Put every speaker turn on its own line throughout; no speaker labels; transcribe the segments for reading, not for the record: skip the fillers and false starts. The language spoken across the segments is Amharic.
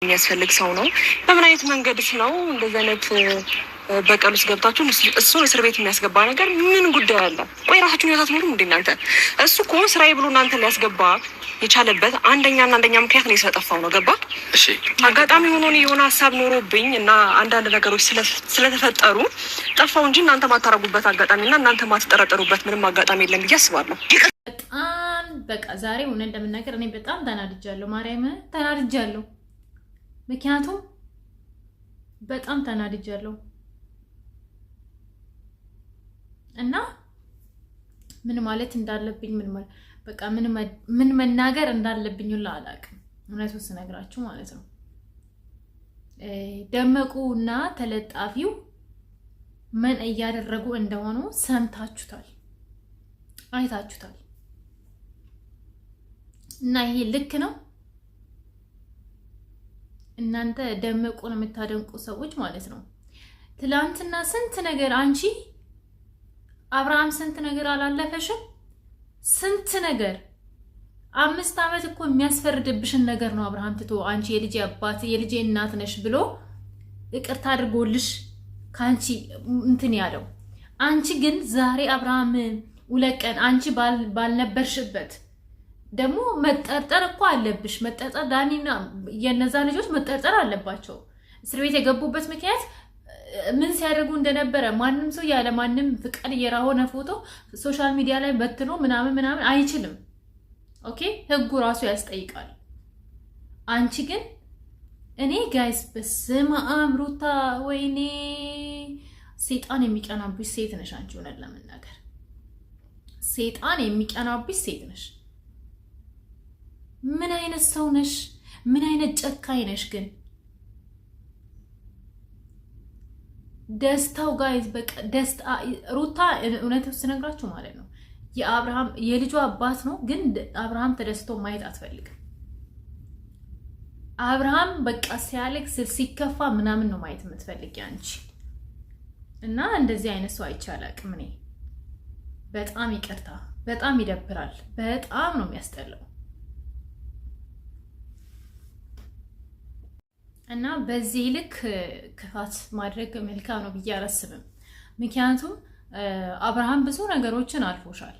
የሚያስፈልግ ሰው ነው። በምን አይነት መንገድስ ነው እንደዚህ አይነት በቀል ውስጥ ገብታችሁ እሱን እስር ቤት የሚያስገባ ነገር ምን ጉዳይ አለ? ቆይ ራሳችሁን ህይወት አትኖሩም እንዴ እናንተ? እሱ እኮ ስራዬ ብሎ እናንተ ሊያስገባ የቻለበት አንደኛ ምክንያት ነው ስለጠፋው ነው። ገባ?
እሺ
አጋጣሚ ሆኖ የሆነ ሀሳብ ኖሮብኝ እና አንዳንድ ነገሮች ስለተፈጠሩ ጠፋው እንጂ እናንተ ማታረጉበት አጋጣሚ እና እናንተ ማትጠረጠሩበት ምንም አጋጣሚ የለም ብዬ አስባለሁ።
በጣም በቃ ዛሬ ሆነ እንደምናገር እኔ በጣም ተናድጃለሁ። ማርያም ተናድጃለሁ። ምክንያቱም በጣም ተናድጃለሁ እና ምን ማለት እንዳለብኝ በቃ ምን መናገር እንዳለብኝ ሁላ አላውቅም። እውነቱን ስነግራችሁ ማለት ነው። ደመቁና ተለጣፊው ምን እያደረጉ እንደሆኑ ሰምታችሁታል፣ አይታችሁታል። እና ይሄ ልክ ነው? እናንተ ደመቁን የምታደንቁ ሰዎች ማለት ነው። ትላንትና ስንት ነገር አንቺ አብርሃም ስንት ነገር አላለፈሽም? ስንት ነገር 5 ዓመት እኮ የሚያስፈርድብሽን ነገር ነው አብርሃም ትቶ አንቺ የልጄ አባት የልጄ እናት ነሽ ብሎ ይቅርታ አድርጎልሽ ካንቺ እንትን ያለው። አንቺ ግን ዛሬ አብርሃም ውለቀን አንቺ ባልነበርሽበት ደግሞ መጠርጠር እኮ አለብሽ። መጠርጠር ዳኒና የነዛ ልጆች መጠርጠር አለባቸው። እስር ቤት የገቡበት ምክንያት ምን ሲያደርጉ እንደነበረ ማንም ሰው ያለ ማንም ፍቃድ የራሆነ ፎቶ ሶሻል ሚዲያ ላይ በትኖ ምናምን አይችልም። ኦኬ ህጉ ራሱ ያስጠይቃል። አንቺ ግን እኔ ጋይስ በስመ አብ ሩታ ወይኔ ሴጣን የሚቀናብሽ ሴት ነሽ አንቺ። ሆነ ለመናገር ሴጣን የሚቀናብሽ ሴት ነሽ። ምን አይነት ሰው ነሽ? ምን አይነት ጨካኝ ነሽ? ግን ደስታው ጋይዝ በቃ ደስታ ሩታ እውነቱን ስነግራችሁ ማለት ነው የአብርሃም የልጁ አባት ነው፣ ግን አብርሃም ተደስቶ ማየት አትፈልግም። አብርሃም በቃ ሲያለቅስ ሲከፋ ምናምን ነው ማየት የምትፈልጊ አንቺ። እና እንደዚህ አይነት ሰው አይቻላቅም። እኔ በጣም ይቅርታ፣ በጣም ይደብራል፣ በጣም ነው የሚያስጠላው። እና በዚህ ልክ ክፋት ማድረግ መልካም ነው ብዬ አላስብም። ምክንያቱም አብርሃም ብዙ ነገሮችን አልፎሻል፣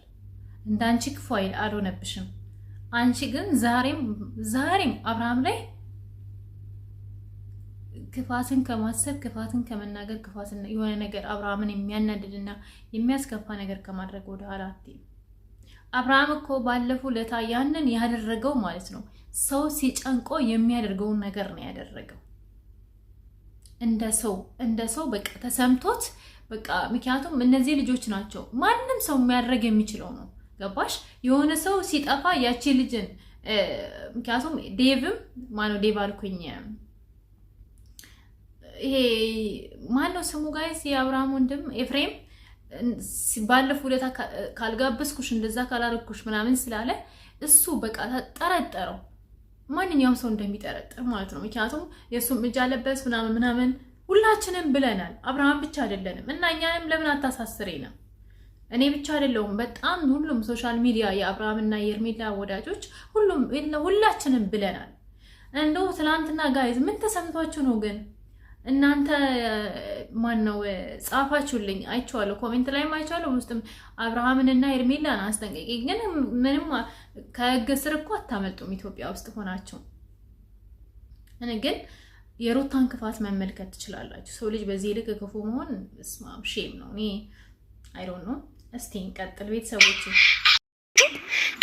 እንዳንቺ ክፉ አልሆነብሽም። አንቺ ግን ዛሬም አብርሃም ላይ ክፋትን ከማሰብ ክፋትን ከመናገር ክፋትን የሆነ ነገር አብርሃምን የሚያናድድና የሚያስከፋ ነገር ከማድረግ ወደ ኋላ አትይም። አብርሃም እኮ ባለፈው ለታ ያንን ያደረገው ማለት ነው ሰው ሲጨንቆ የሚያደርገውን ነገር ነው ያደረገው። እንደ ሰው በቃ ተሰምቶት በቃ ምክንያቱም እነዚህ ልጆች ናቸው። ማንም ሰው የሚያደርግ የሚችለው ነው። ገባሽ? የሆነ ሰው ሲጠፋ ያቺ ልጅን ምክንያቱም ዴቭም ማነው ዴቭ አልኩኝ፣ ይሄ ማነው ስሙ ጋይስ የአብርሃም ወንድም ኤፍሬም ባለፈው ለታ ካልጋበስኩሽ እንደዛ ካላረኩሽ ምናምን ስላለ እሱ በቃ ተጠረጠረው። ማንኛውም ሰው እንደሚጠረጥር ማለት ነው። ምክንያቱም የሱም እጅ አለበት ምናምን ሁላችንም ብለናል። አብርሃም ብቻ አይደለንም። እና እኛንም ለምን አታሳስሬንም? እኔ ብቻ አይደለሁም። በጣም ሁሉም ሶሻል ሚዲያ የአብርሃምና የኤርሜላ ወዳጆች ሁላችንም ብለናል። እንደው ትናንትና ጋይዝ ምን ተሰምቷችሁ ነው ግን እናንተ? ማን ነው ጻፋችሁልኝ? አይቻለሁ፣ ኮሜንት ላይም አይቻለሁ። ውስጥም አብርሃምንና ኤርሜላን አስጠንቀቂ። ግን ምንም ከህግ ስር እኮ አታመልጡም ኢትዮጵያ ውስጥ ሆናችሁ። እኔ ግን የሩታን ክፋት መመልከት ትችላላችሁ። ሰው ልጅ በዚህ ልክ ክፉ መሆን ስማም ሼም ነው። እኔ አይ ዶንት ኖ። እስቲ እንቀጥል ቤተሰቦች።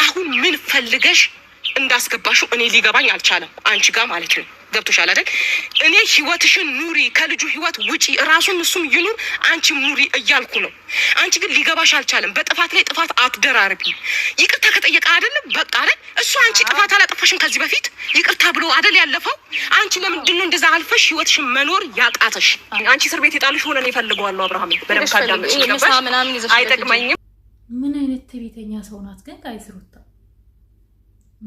አሁን ምን ፈልገሽ እንዳስገባሹ እኔ ሊገባኝ አልቻለም። አንቺ ጋር ማለት ነው። ገብቶሻል አይደል? እኔ ህይወትሽን ኑሪ፣ ከልጁ ህይወት ውጪ፣ ራሱን እሱም ይኑር፣ አንቺም ኑሪ እያልኩ ነው። አንቺ ግን ሊገባሽ አልቻለም። በጥፋት ላይ ጥፋት አትደራርቢ። ይቅርታ ከጠየቀ አይደለም በቃ አይደል? እሱ አንቺ ጥፋት አላጠፋሽም ከዚህ በፊት ይቅርታ ብሎ አይደል ያለፈው? አንቺ ለምንድን ነው እንደዛ አልፈሽ ህይወትሽን መኖር ያቃተሽ? አንቺ እስር ቤት የጣልሽ ሆነ ነው ይፈልገዋለሁ። አብርሃም በደም ካዳምሽ አይጠቅመኝም።
ምን አይነት ትዕቢተኛ ሰው ናት ግን ጋይስ ሩታ?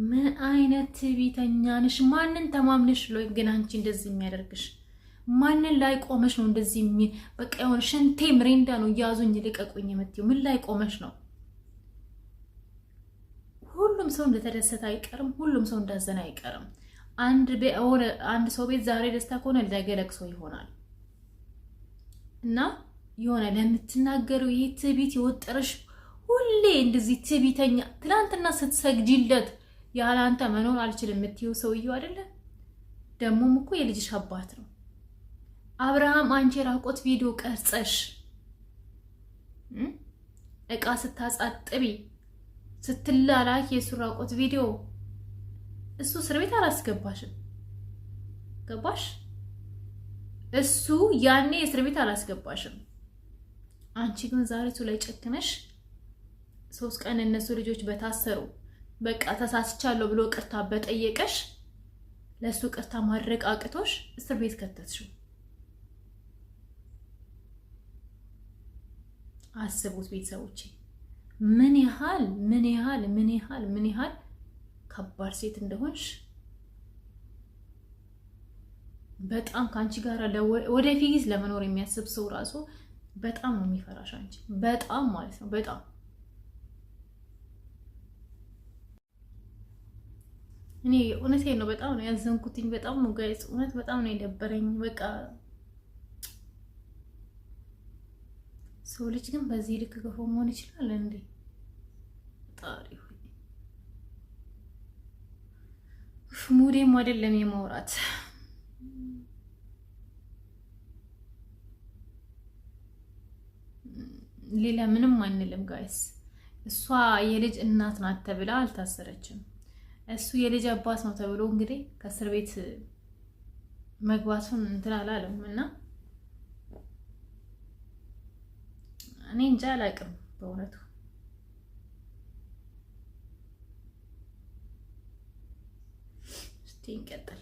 ምን አይነት ትዕቢተኛ ነሽ? ማንን ተማምነሽ ነው ግን አንቺ እንደዚህ የሚያደርግሽ? ማንን ላይ ቆመሽ ነው እንደዚህ በቃ የሆነ ሽንቴ ምሬንዳ ነው ያዙኝ ልቀቁኝ የምትይው? ምን ላይ ቆመሽ ነው? ሁሉም ሰው እንደተደሰተ አይቀርም፣ ሁሉም ሰው እንዳዘነ አይቀርም። አንድ ሰው ቤት ዛሬ ደስታ ከሆነ ነገ ለቅሶ ይሆናል። እና የሆነ ለምትናገረው ይህ ትዕቢት የወጠረሽ ሁሌ እንደዚህ ትዕቢተኛ ትናንትና ስትሰግጂለት ያለ አንተ መኖር አልችልም የምትይው ሰውዬው አይደለ? ደሞም እኮ የልጅሽ አባት ነው። አብርሃም አንቺ ራቆት ቪዲዮ ቀርጸሽ እቃ ስታጻጥቢ ስትላላኪ የሱ ራቆት ቪዲዮ እሱ እስር ቤት አላስገባሽም። ገባሽ? እሱ ያኔ እስር ቤት አላስገባሽም። አንቺ ግን ዛሬ እሱ ላይ ጨክነሽ 3 ቀን እነሱ ልጆች በታሰሩ በቃ ተሳስቻለሁ ብሎ ቅርታ በጠየቀሽ ለሱ ቅርታ ማድረግ አቅቶሽ እስር ቤት ከተትሽው። አስቡት ቤተሰቦቼ ምን ያህል ከባድ ሴት እንደሆንሽ። በጣም ካንቺ ጋር ወደፊት ለመኖር የሚያስብ ሰው ራሱ በጣም ነው የሚፈራሽ አንቺ። በጣም ማለት ነው በጣም እኔ እውነቴን ነው በጣም ነው ያዘንኩትኝ። በጣም ነው ጋይስ እውነት በጣም ነው የደበረኝ። በቃ ሰው ልጅ ግን በዚህ ልክ ገፎ መሆን ይችላል እንዴ? ጣሪ ሆይ ሙዴም አይደለም የማውራት ሌላ ምንም አንልም ጋይስ። እሷ የልጅ እናት ናት ተብላ አልታሰረችም። እሱ የልጅ አባት ነው ተብሎ እንግዲህ ከእስር ቤት መግባቱን እንትን አላለም እና እኔ እንጃ አላውቅም በእውነቱ። እስቲ እንቀጥል።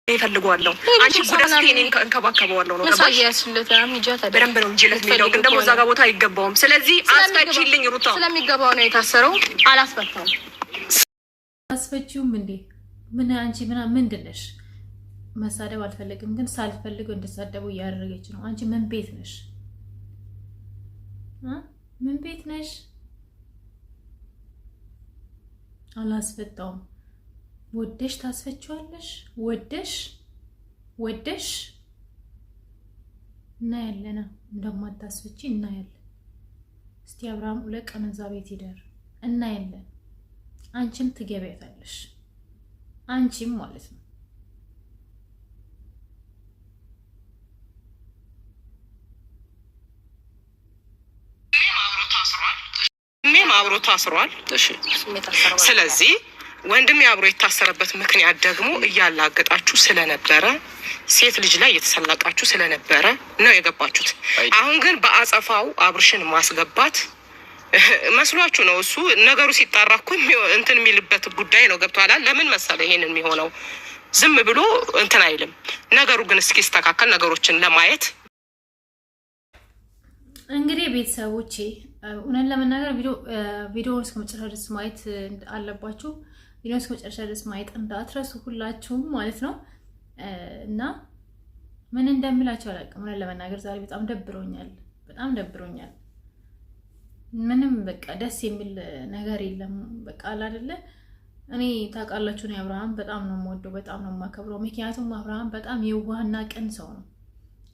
ይፈልጓለሁ አንቺ ጉዳስ ከኔን እንከባከበዋለሁ ነው በደንብ ነው እንጂ ለሚለው ግን ደግሞ እዛ ጋር ቦታ አይገባውም። ስለዚህ አስፈቺልኝ ሩታ
ስለሚገባው ነው የታሰረው። አላስፈታም።
አስፈቺውም እንዴ ምን አንቺ ምንድን ነሽ? መሳደብ አልፈልግም ግን ሳልፈልገው እንድሳደቡ እያደረገች ነው። አንቺ ምን ቤት ነሽ? ምን ቤት ነሽ? አላስፈታውም። ወደሽ ታስፈችዋለሽ። ወደሽ እና ያለና እንደማታስፈቺ እና ያለ እስቲ አብርሃም 2 ቀን እዛ ቤት ይደር እና ያለ አንቺም ትገቢያታለሽ። አንቺም ማለት ነው
አብሮ ታስሯል። እሺ ስለዚህ ወንድም አብሮ የታሰረበት ምክንያት ደግሞ እያላገጣችሁ ስለነበረ ሴት ልጅ ላይ እየተሰላቃችሁ ስለነበረ ነው የገባችሁት። አሁን ግን በአጸፋው አብርሽን ማስገባት መስሏችሁ ነው። እሱ ነገሩ ሲጣራ እኮ እንትን የሚልበት ጉዳይ ነው። ገብቷል? ለምን መሰለ ይሄንን የሚሆነው ዝም ብሎ እንትን አይልም። ነገሩ ግን እስኪስተካከል ነገሮችን ለማየት
እንግዲህ ቤተሰቦቼ እውነት ለመናገር ቪዲዮውን እስከ መጨረሻ ድረስ ማየት አለባችሁ። ቪዲዮውን እስከ መጨረሻ ድረስ ማየት እንዳትረሱ ሁላችሁም ማለት ነው። እና ምን እንደምላችሁ አላውቅም። እውነት ለመናገር ዛሬ በጣም ደብሮኛል። ምንም በቃ ደስ የሚል ነገር የለም። በቃ አይደለ እኔ ታውቃላችሁ ነው አብርሃም በጣም ነው የምወደው፣ በጣም ነው የማከብረው። ምክንያቱም አብርሃም በጣም የዋህና ቅን ሰው ነው።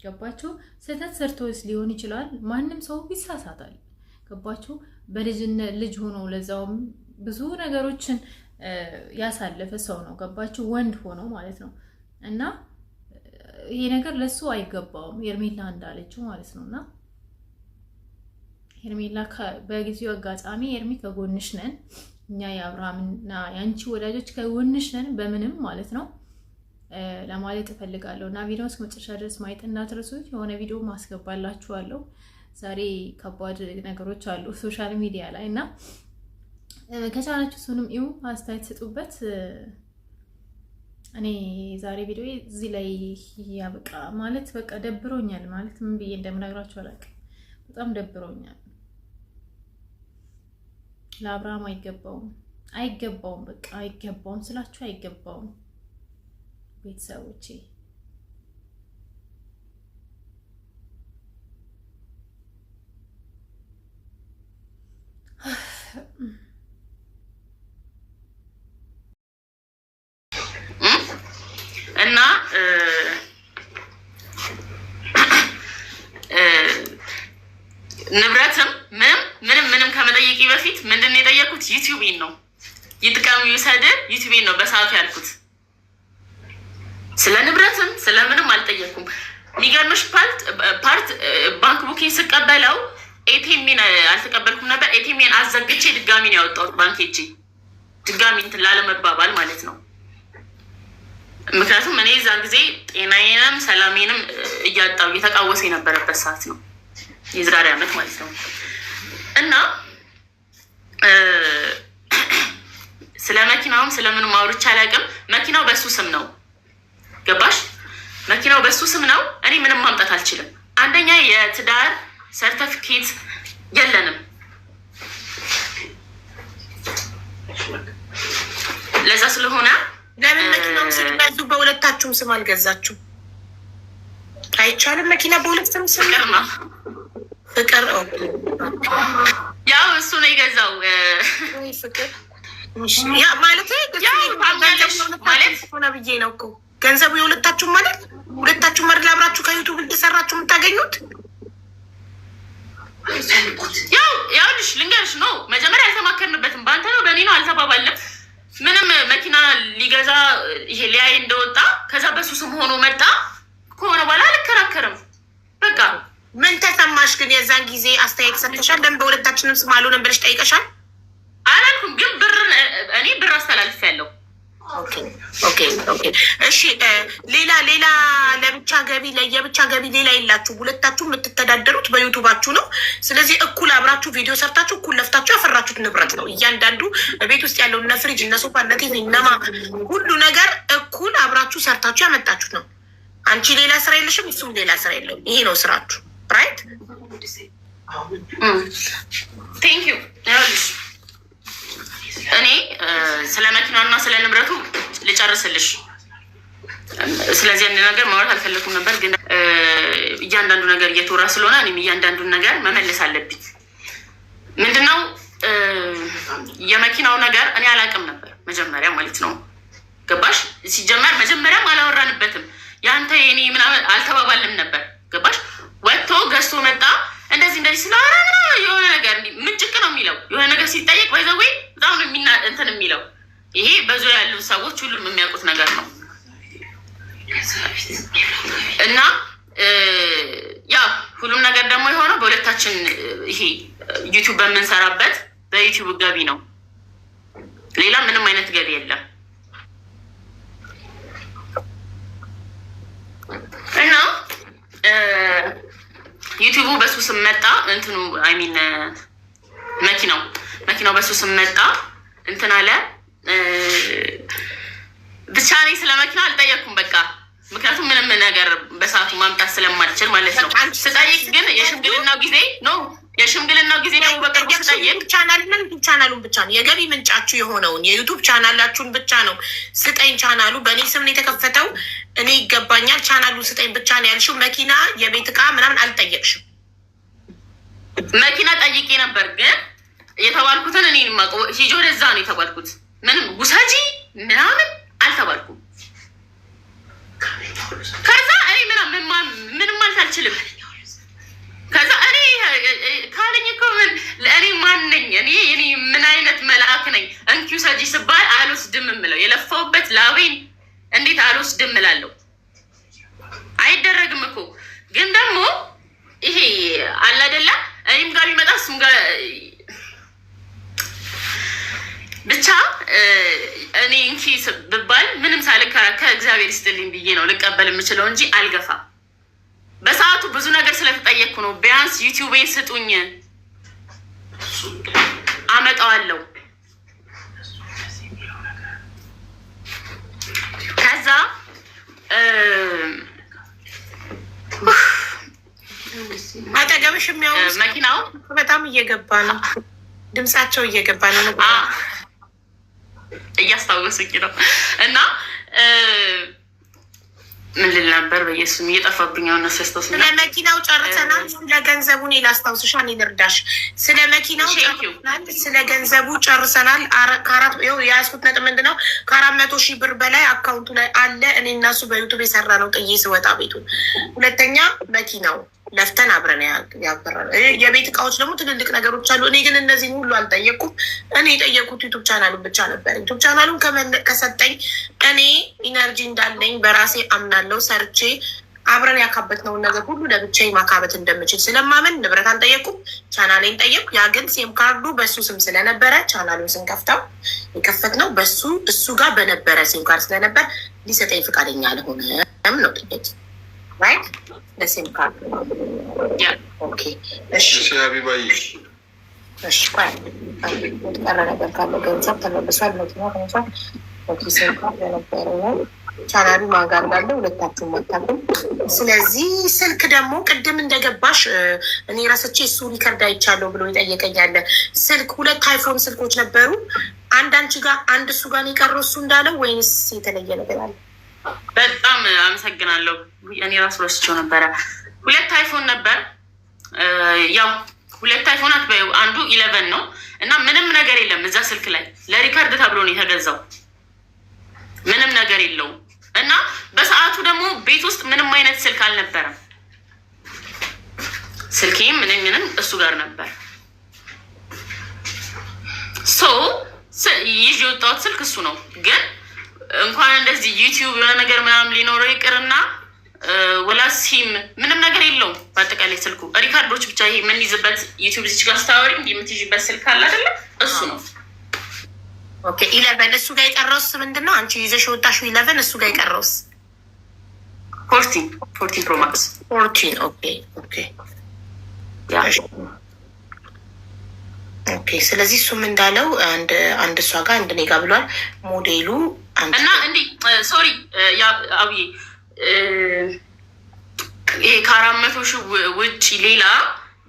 ገባችሁ? ስህተት ሰርቶስ ሊሆን ይችላል። ማንም ሰው ይሳሳታል። ገባችሁ? በልጅነት ልጅ ሆኖ ለዛውም ብዙ ነገሮችን ያሳለፈ ሰው ነው። ገባችሁ? ወንድ ሆኖ ማለት ነው። እና ይሄ ነገር ለሱ አይገባውም። ሄርሜላ እንዳለችው ማለት ነውና ሄርሜላ በጊዜው አጋጣሚ ሄርሚ ከጎንሽ ነን እኛ የአብርሃምና ያንቺ ወዳጆች ከጎንሽ ነን በምንም ማለት ነው ለማለት እፈልጋለሁ። እና ቪዲዮውን እስከ መጨረሻ ድረስ ማየት እንዳትረሱ። የሆነ ቪዲዮ ማስገባላችኋለሁ። ዛሬ ከባድ ነገሮች አሉ ሶሻል ሚዲያ ላይ እና ከቻላችሁ እሱንም ይሁ አስተያየት ስጡበት። እኔ ዛሬ ቪዲዮ እዚህ ላይ ያበቃ ማለት በቃ ደብሮኛል ማለት ምን ብዬ እንደምነግራችሁ አላውቅም። በጣም ደብሮኛል። ለአብርሃም አይገባውም በቃ አይገባውም ስላችሁ አይገባውም። ቤተሰቦቼ
ንብረትም ምንም ከመጠየቂ በፊት ምንድን ነው የጠየኩት? ዩቲዩቤን ነው ይጥቀም ይውሰድ ዩቲዩቤን ነው በሰዓቱ ያልኩት። ስለ ንብረትም ስለምንም አልጠየኩም። የሚገርምሽ ፓርት ባንክ ቡኪንግ ስቀበለው ኤቲኤምን አልተቀበልኩም ነበር። ኤቲኤምን አዘግቼ ድጋሚ ነው ያወጣሁት ባንክ ሄጄ ድጋሚ እንትን ላለመባባል ማለት ነው። ምክንያቱም እኔ እዛ ጊዜ ጤናዬንም ሰላሜንም እያጣው እየተቃወሰ የነበረበት ሰዓት ነው፣ የዛሬ ዓመት ማለት ነው። እና ስለ መኪናውም ስለምንም አውርቼ አላውቅም። መኪናው በሱ ስም ነው፣ ገባሽ? መኪናው በሱ ስም ነው። እኔ ምንም ማምጣት አልችልም። አንደኛ የትዳር ሰርተፊኬት የለንም። ለዛ ስለሆነ
ለምን መኪናውን ስትገዙ በሁለታችሁም ስም አልገዛችሁም? አይቻልም። መኪና በሁለት ስም
ፍቅር ነው።
ፍቅር
ያው እሱ ነው የገዛው።
ፍቅር ማለት ሆነ ብዬ ነው እኮ ገንዘቡ የሁለታችሁም ማለት ሁለታችሁም መርላ አብራችሁ ከዩቱብ እንደሰራችሁ የምታገኙት።
ያው ልሽ ልንገርሽ ነው መጀመሪያ አልተማከርንበትም። በአንተ ነው በእኔ ነው አልተባባልንም። ምንም መኪና ሊገዛ ይሄ ሊያይ እንደወጣ ከዛ በሱ ስም ሆኖ መጣ ከሆነ በኋላ አልከራከርም። በቃ
ምን ተሰማሽ ግን? የዛን ጊዜ አስተያየት ሰጥተሻል? ለምን በሁለታችንም ስም አልሆነም ብለሽ ጠይቀሻል?
አላልኩም፣ ግን እኔ ብር አስተላልፍ ያለው።
እሺ፣ ሌላ ለብቻ ገቢ ለየብቻ ገቢ ሌላ የላችሁ። ሁለታችሁ የምትተዳደሩት በዩቱባችሁ ነው። ስለዚህ እኩል አብራችሁ ቪዲዮ ሰርታችሁ እኩል ለፍታችሁ ያፈራችሁት ንብረት ነው። እያንዳንዱ ቤት ውስጥ ያለው እነ ፍሪጅ፣ እነ ሶፋ፣ እነ ቲቪ፣ እነማ ሁሉ ነገር እኩል አብራችሁ ሰርታችሁ ያመጣችሁት ነው። አንቺ ሌላ ስራ የለሽም፣ እሱም ሌላ ስራ የለውም። ይሄ ነው ስራችሁ። ራይት?
ቴንክ ዩ። እኔ ስለ መኪናና ስለ ንብረቱ ልጨርስልሽ። ስለዚህ አንድ ነገር ማውራት አልፈለኩም ነበር፣ ግን እያንዳንዱ ነገር እየተወራ ስለሆነ እኔም እያንዳንዱን ነገር መመለስ አለብኝ። ምንድነው የመኪናው ነገር እኔ አላውቅም ነበር መጀመሪያ ማለት ነው። ገባሽ? ሲጀመር መጀመሪያም አላወራንበትም። ያንተ የኔ ምናምን አልተባባልም ነበር። ገባሽ? ወጥቶ ገዝቶ መጣ። እንደዚህ ስለሆነ የሆነ ነገር ምንጭቅ ነው የሚለው የሆነ ነገር ሲጠየቅ ወይዘዌ በጣም ነው እንትን የሚለው። ይሄ በዙሪያ ያሉ ሰዎች ሁሉም የሚያውቁት ነገር ነው። እና ያ ሁሉም ነገር ደግሞ የሆነው በሁለታችን ይሄ ዩቲዩብ በምንሰራበት በዩቲዩብ ገቢ ነው። ሌላ ምንም አይነት ገቢ የለም። እና ዩቲዩቡ በሱ ስም መጣ። እንትኑ አይሚን መኪናው በሱ ስም መጣ። እንትን አለ። ብቻ እኔ ስለ መኪና አልጠየቅኩም። በቃ ምክንያቱም ምንም ነገር በሰዓቱ ማምጣት ስለማልችል ማለት ነው። ስጠይቅ ግን የሽምግልናው ጊዜ ደግሞ በቅርቡ ስጠይቅ
ቻናሉን ብቻ ነው የገቢ ምንጫችሁ የሆነውን የዩቱብ ቻናላችሁን ብቻ ነው ስጠኝ። ቻናሉ በእኔ ስም ነው የተከፈተው፣ እኔ ይገባኛል፣ ቻናሉን ስጠኝ ብቻ ነው ያልሽው። መኪና፣ የቤት ዕቃ ምናምን አልጠየቅሽም።
መኪና ጠይቄ ነበር፣ ግን የተባልኩትን እኔ ሂጂ ወደዛ ነው የተባልኩት። ምንም ውሰጂ ምናምን አልተባልኩም። ከዛ እኔ ምንም ማለት አልችልም። ከዛ እኔ ካለኝ እኮ እኔ ማን ነኝ? እኔ ምን አይነት መልአክ ነኝ? እንኪው ሰጂ ስባል አልወስድም እምለው የለፋውበት ላቤን እንዴት አልወስድም እላለሁ? አይደረግም እኮ። ግን ደግሞ ይሄ አለ አይደለ? እኔም ጋር ቢመጣ እሱም ጋር ብቻ እኔ እንኪ ብባል ምንም ሳልከራከር እግዚአብሔር ይስጥልኝ ብዬ ነው ልቀበል የምችለው እንጂ አልገፋም። በሰዓቱ ብዙ ነገር ስለተጠየቅኩ ነው። ቢያንስ ዩቲዩቤን ስጡኝ አመጣዋለሁ። ከዛ
አጠገብሽ የሚያው
መኪናው
በጣም እየገባ ነው፣ ድምጻቸው እየገባ ነው፣
እያስታወሱኝ ነው። እና ምን ልል ነበር? በየሱም እየጠፋብኝ ነው። ነስስተውስ
ስለ መኪናው ጨርሰናል። ስለ ገንዘቡ እኔ ላስታውስሽ፣ እኔ ልርዳሽ። ስለ መኪናው ጨርሰናል፣ ስለ ገንዘቡ ጨርሰናል። የያዝኩት ነጥብ ምንድን ነው? ከ400,000 ብር በላይ አካውንቱ ላይ አለ። እኔ እና እሱ በዩቱብ የሰራ ነው ጥዬ ስወጣ ቤቱን። ሁለተኛ መኪናው ለፍተን አብረን ያበራል። የቤት እቃዎች ደግሞ ትልልቅ ነገሮች አሉ። እኔ ግን እነዚህን ሁሉ አልጠየቁም። እኔ የጠየቁት ዩቱብ ቻናሉን ብቻ ነበር። ዩቱብ ቻናሉን ከሰጠኝ እኔ ኢነርጂ እንዳለኝ በራሴ አምናለው። ሰርቼ አብረን ያካበትነውን ነገር ሁሉ ለብቻ ማካበት እንደምችል ስለማመን ንብረት አልጠየቁም። ቻናሌን ጠየቁ። ያ ግን ሴም ካርዱ በሱ ስም ስለነበረ ቻናሉን ስንከፍተው የከፈትነው በሱ እሱ ጋር በነበረ ሴም ካርድ ስለነበር ሊሰጠኝ ፈቃደኛ አልሆነም ነው ጥያቄ። ራይት ለሴም ካርድ ኦኬ። እሺ
ሀቢባዬ
ቀረ ነገር ካለ ገንዘብ ተመልሷል። መኪና ተመልሷል። ሴም ካርድ የነበረ ነው። ቻናሉ ማን ጋር እንዳለ ሁለታችሁም አታውቁም። ስለዚህ ስልክ ደግሞ ቅድም እንደገባሽ እኔ ራስቼ እሱ ሪከርድ አይቻለሁ ብሎ ይጠየቀኛለ። ስልክ 2 አይፎን ስልኮች ነበሩ። አንድ አንቺ ጋር አንድ እሱ ጋር የቀረው እሱ እንዳለው ወይንስ የተለየ ነገር አለ?
በጣም አመሰግናለሁ። እኔ ራሱ ረስቼው ነበረ። 2 አይፎን ነበር። ያው 2 አይፎናት አንዱ 11 ነው እና ምንም ነገር የለም እዛ ስልክ ላይ ለሪከርድ ተብሎ ነው የተገዛው። ምንም ነገር የለውም እና በሰዓቱ ደግሞ ቤት ውስጥ ምንም አይነት ስልክ አልነበረም። ስልኬም ምንም እሱ ጋር ነበር። ይዤ የወጣሁት ስልክ እሱ ነው። ግን እንኳን እንደዚህ ዩቲዩብ የሆነ ነገር ምናምን ሊኖረው ይቅርና ወላ ሲም ምንም ነገር የለውም። በአጠቃላይ ስልኩ ሪካርዶች ብቻ ይሄ የምንይዝበት ዩቲዩብ ዚች ጋር ስታወሪ የምትይዥበት ስልክ አለ አይደለ? እሱ ነው።
ኦኬ 11 እሱ ጋር የቀረውስ ምንድን ነው? አንቺ ይዘሽ ወጣሽው 11 እሱ ጋር የቀረውስ 14 ፕሮ ማክስ 14 ኦኬ። ስለዚህ እሱም እንዳለው አንድ እሷ ጋር አንድ እኔ ጋር ብሏል። ሞዴሉ
እና እንዲህ ሶሪ አብዬ ይሄ ከ400 ሺህ ውጭ ሌላ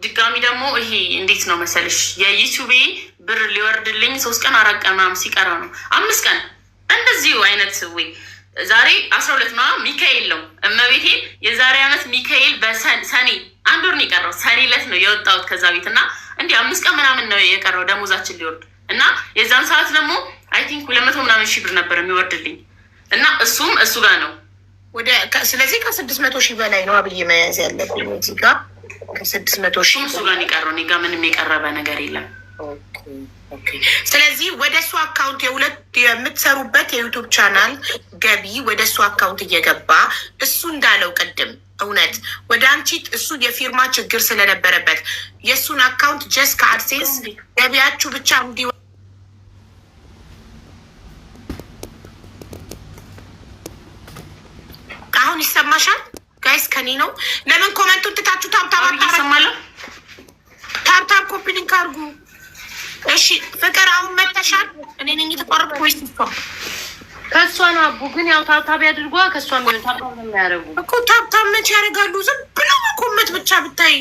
ድጋሚ ደግሞ ይሄ እንዴት ነው መሰልሽ የዩቲዩቤ ብር ሊወርድልኝ 3 ቀን 4 ቀን ምናምን ሲቀራ ነው 5 ቀን እንደዚሁ አይነት ወይ ዛሬ 12 ነው ሚካኤል ነው እመቤቴ የዛሬ አመት ሚካኤል በሰኔ 1 ወር ነው የቀረው። ሰኔ ዕለት ነው የወጣሁት ከዛ ቤት እና እንዲህ 5 ቀን ምናምን ነው የቀረው ደሞዛችን ሊወርድ እና የዛን ሰዓት ደግሞ አይ ቲንክ 200 ምናምን ሺህ ብር ነበር የሚወርድልኝ እና እሱም እሱ ጋር ነው
ወደ ስለዚህ ከ600 ሺህ በላይ ነው አብዬ መያዝ ያለብኝ እዚህ ጋር ከ600 ሺህ
እሱ ጋር የቀረው እኔ ጋር ምንም የቀረበ ነገር የለም።
ስለዚህ ወደ እሱ አካውንት የምትሰሩበት የዩቱብ ቻናል ገቢ ወደ እሱ አካውንት እየገባ እሱ እንዳለው ቅድም እውነት ወደ አንቺ እሱ የፊርማ ችግር ስለነበረበት የእሱን አካውንት ጀስት ከአድሴንስ ገቢያችሁ ብቻ እንዲ አሁን ይሰማሻል ጋይስ? ከኔ ነው። ለምን ኮመንቱን ትታችሁ ታብታብ ኮፒ ሊንክ አድርጉ። እሺ ፍቅር አሁን መተሻል። እኔ ነኝ የተቆረጥኩ ወይስ እሷ?
ከእሷ ነው አቡ። ግን ያው ታብታብ ያድርጓ። ከእሷ ምን ታብታብ ነው የሚያደርጉ
እኮ። ታብታብ መቼ ያደርጋሉ? ዝም ብለው መኮመት ብቻ ብታይ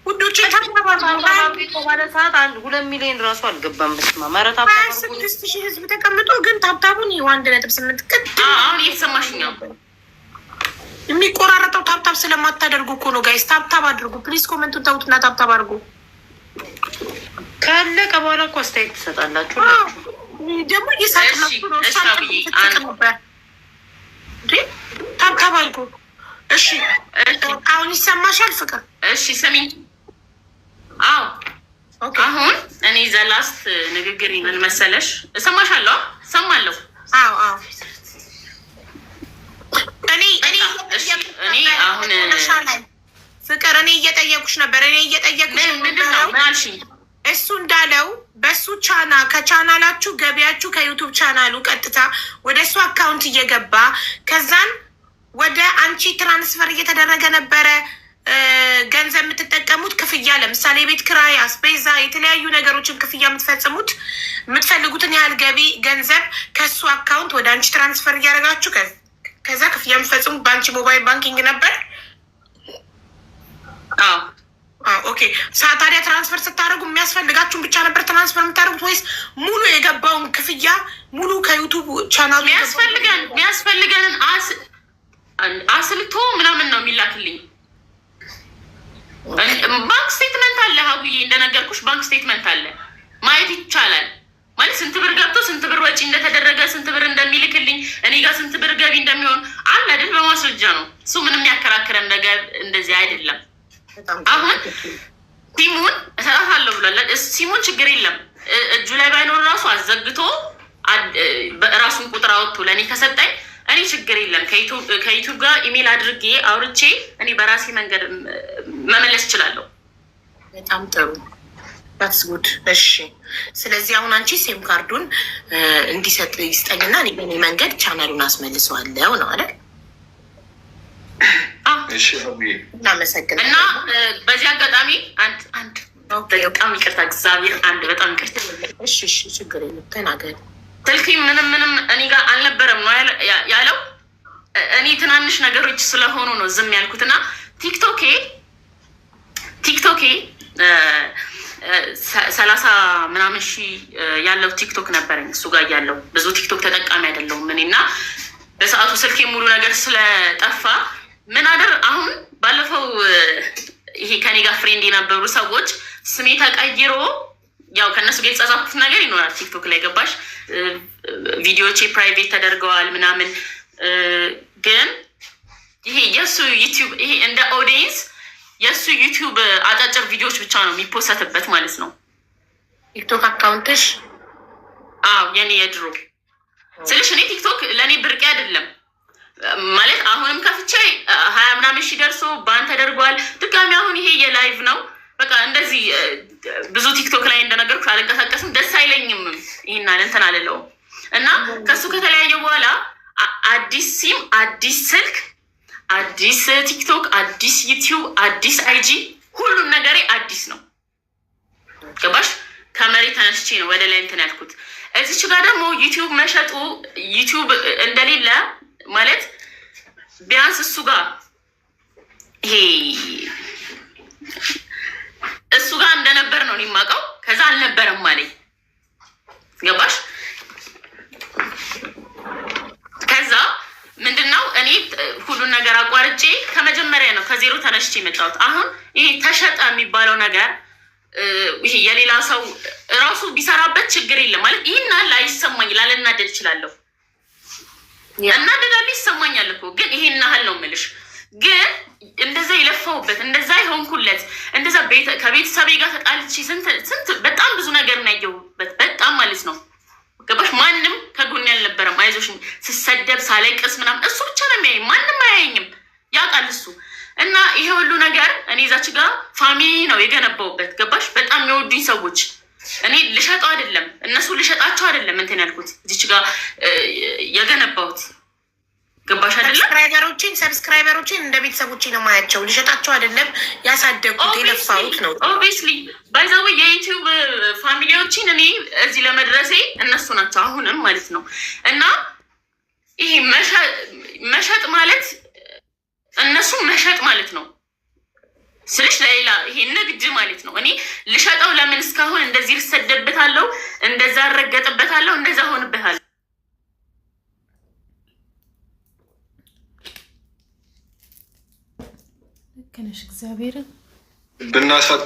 ውዶቼ። ታብታብ
ባለ ሰዓት 2 ሚሊዮን ራሱ አልገባም። በስማ ማረታ
26,000 ህዝብ ተቀምጦ ግን ታብታቡን 1.8 ቅድ
አሁን እየተሰማሽኝ ነው።
የሚቆራረጠው ታብታብ ስለማታደርጉ እኮ ነው ጋይስ። ታብታብ አድርጉ ፕሊዝ። ኮመንቱን ተውትና ታብታብ አድርጉ።
ካለቀ በኋላ እኮ አስተያየት ትሰጣላችሁ።
ደግሞ እየሳቅላችሁ ነው። ታብታብ አድርጉ። እሺ አሁን ይሰማሻል ፍቅር?
እሺ ስሚኝ። አዎ አሁን እኔ ዘላስት ንግግር ምን መሰለሽ? እሰማሻለሁ። እሰማለሁ።
አዎ እኔ አሁን ፍቅር እኔ እየጠየቁሽ ነበር። እኔ እየጠየቁሽ
ምንድን ነው ምን አልሽኝ?
እሱ እንዳለው በሱ ከቻናላችሁ ገቢያችሁ ከዩቱብ ቻናሉ ቀጥታ ወደ እሱ አካውንት እየገባ ከዛን ወደ አንቺ ትራንስፈር እየተደረገ ነበረ ገንዘብ የምትጠቀሙት ክፍያ፣ ለምሳሌ ቤት ክራይ፣ አስቤዛ፣ የተለያዩ ነገሮችን ክፍያ የምትፈጽሙት የምትፈልጉትን ያህል ገቢ ገንዘብ ከሱ አካውንት ወደ አንቺ ትራንስፈር እያደረጋችሁ ከዛ ክፍያ የምትፈጽሙት በአንቺ ሞባይል ባንኪንግ ነበር። ኦኬ ታዲያ ትራንስፈር ስታደርጉ የሚያስፈልጋችሁን ብቻ ነበር ትራንስፈር የምታደርጉት ወይስ ሙሉ የገባውን ክፍያ ሙሉ ከዩቱብ ቻናሉ
የሚያስፈልገንን አስልቶ ምናምን ነው የሚላክልኝ? ባንክ ስቴትመንት አለ ሀቡዬ፣ እንደነገርኩሽ ባንክ ስቴትመንት አለ፣ ማየት ይቻላል። ማለት ስንት ብር ገብቶ ስንት ብር ወጪ እንደተደረገ ስንት ብር እንደሚልክልኝ እኔ ጋር ስንት ብር ገቢ እንደሚሆን አለ አይደል? በማስረጃ ነው እሱ። ምንም የሚያከራክረን ነገር እንደዚህ አይደለም። አሁን ሲሙን እሰጣታለሁ ብሏል። ሲሙን ችግር የለም እጁ ላይ ባይኖር ራሱ አዘግቶ ራሱን ቁጥር አወጥቶ ለእኔ ከሰጠኝ እኔ ችግር የለም። ከዩቱብ ጋር ኢሜል አድርጌ አውርቼ እኔ በራሴ መንገድ መመለስ እችላለሁ።
በጣም ጥሩ ታትስ ጉድ። እሺ፣ ስለዚህ አሁን አንቺ ሴም ካርዱን እንዲሰጥ ይስጠኝና እኔ በእኔ መንገድ ቻናሉን አስመልሰዋለሁ ነው አይደል? እናመሰግናለን።
እና በዚህ አጋጣሚ አንድ በጣም ይቅርታ፣ እግዚአብሔር በጣም ይቅርታ።
እሺ፣ ችግር የለም ተናገር።
ስልኬ ምንም እኔ ጋር አልነበረም ነው ያለው። እኔ ትናንሽ ነገሮች ስለሆኑ ነው ዝም ያልኩት። እና ቲክቶኬ 30 ምናምን ሺህ ያለው ቲክቶክ ነበረኝ። እሱ ጋር ያለው ብዙ ቲክቶክ ተጠቃሚ አይደለሁም እኔ እና በሰዓቱ ስልኬ ሙሉ ነገር ስለጠፋ ምን አሁን ባለፈው ይሄ ከኔ ጋር ፍሬንድ የነበሩ ሰዎች ስሜ ተቀይሮ ያው ከእነሱ ጋር የተጻጻፍኩት ነገር ይኖራል ቲክቶክ ላይ ገባሽ። ቪዲዮቼ ፕራይቬት ተደርገዋል ምናምን። ግን ይሄ የእሱ ዩቲዩብ ይሄ እንደ ኦዲየንስ የእሱ ዩቲዩብ አጫጭር ቪዲዮዎች ብቻ ነው የሚፖሰትበት ማለት ነው
ቲክቶክ አካውንትሽ?
አዎ የኔ የድሮ ስልሽ እኔ ቲክቶክ ለእኔ ብርቄ አይደለም ማለት አሁንም ከፍቼ 20 ምናምን ሺህ ደርሶ ባን ተደርጓል። ድጋሚ አሁን ይሄ የላይቭ ነው በቃ እንደዚህ ብዙ ቲክቶክ ላይ እንደነገርኩሽ አልንቀሳቀስም፣ ደስ አይለኝም። ይሄን እንትን አልለውም። እና ከሱ ከተለያየ በኋላ አዲስ ሲም፣ አዲስ ስልክ፣ አዲስ ቲክቶክ፣ አዲስ ዩቲዩብ፣ አዲስ አይጂ፣ ሁሉም ነገሬ አዲስ ነው ገባሽ። ከመሬት ተነስቼ ነው ወደ ላይ እንትን ያልኩት። እዚች ጋር ደግሞ ዩቲዩብ መሸጡ ዩቲዩብ እንደሌለ ማለት ቢያንስ እሱ ጋር ይሄ እሱ ጋር እንደነበር ነው የማውቀው። ከዛ አልነበረም ማለኝ ገባሽ። ከዛ ምንድነው እኔ ሁሉን ነገር አቋርጬ ከመጀመሪያ ነው ከዜሮ ተነስቼ የመጣሁት። አሁን ይሄ ተሸጠ የሚባለው ነገር ይሄ የሌላ ሰው እራሱ ቢሰራበት ችግር የለም ማለት ይህን ላይሰማኝ ላልናደድ እችላለሁ። እናደዳለሁ ይሰማኛል እኮ ግን ይሄን ያህል ነው የምልሽ። ግን እንደዛ የለፋሁበት እንደዛ የሆንኩለት እንደዛ ከቤተሰቤ ጋር ተጣልቼ ስንት በጣም ብዙ ነገር እናየሁበት በጣም ማለት ነው ገባሽ። ማንም ከጎን ያልነበረም አይዞሽ ስሰደብ ሳለቅስ ምናምን እሱ ብቻ ነው የሚያየኝ፣ ማንም አያየኝም ያውቃል እሱ። እና ይሄ ሁሉ ነገር እኔ እዛች ጋር ፋሚሊ ነው የገነባውበት ገባሽ። በጣም የሚወዱኝ ሰዎች እኔ ልሸጠው አይደለም እነሱ ልሸጣቸው አይደለም እንትን ያልኩት እዚች ጋር የገነባሁት ገባሽ አይደለም።
ሰብስክራይበሮችን እንደ ቤተሰቦቼ ነው ማያቸው፣ ልሸጣቸው አይደለም ያሳደጉት የለፋሁት ነው።
ኦብቪስሊ ባይዛው የዩቲዩብ ፋሚሊዎችን እኔ እዚህ ለመድረሴ እነሱ ናቸው አሁንም ማለት ነው። እና ይሄ መሸጥ ማለት እነሱ መሸጥ ማለት ነው ስልሽ ለሌላ ይሄ ንግድ ማለት ነው። እኔ ልሸጠው ለምን እስካሁን እንደዚህ ልሰደብበታለሁ፣ እንደዛ እረገጥበታለሁ፣ እንደዛ ሆንበታለሁ።
ልክ ነሽ። እግዚአብሔርን
ብናሳጥ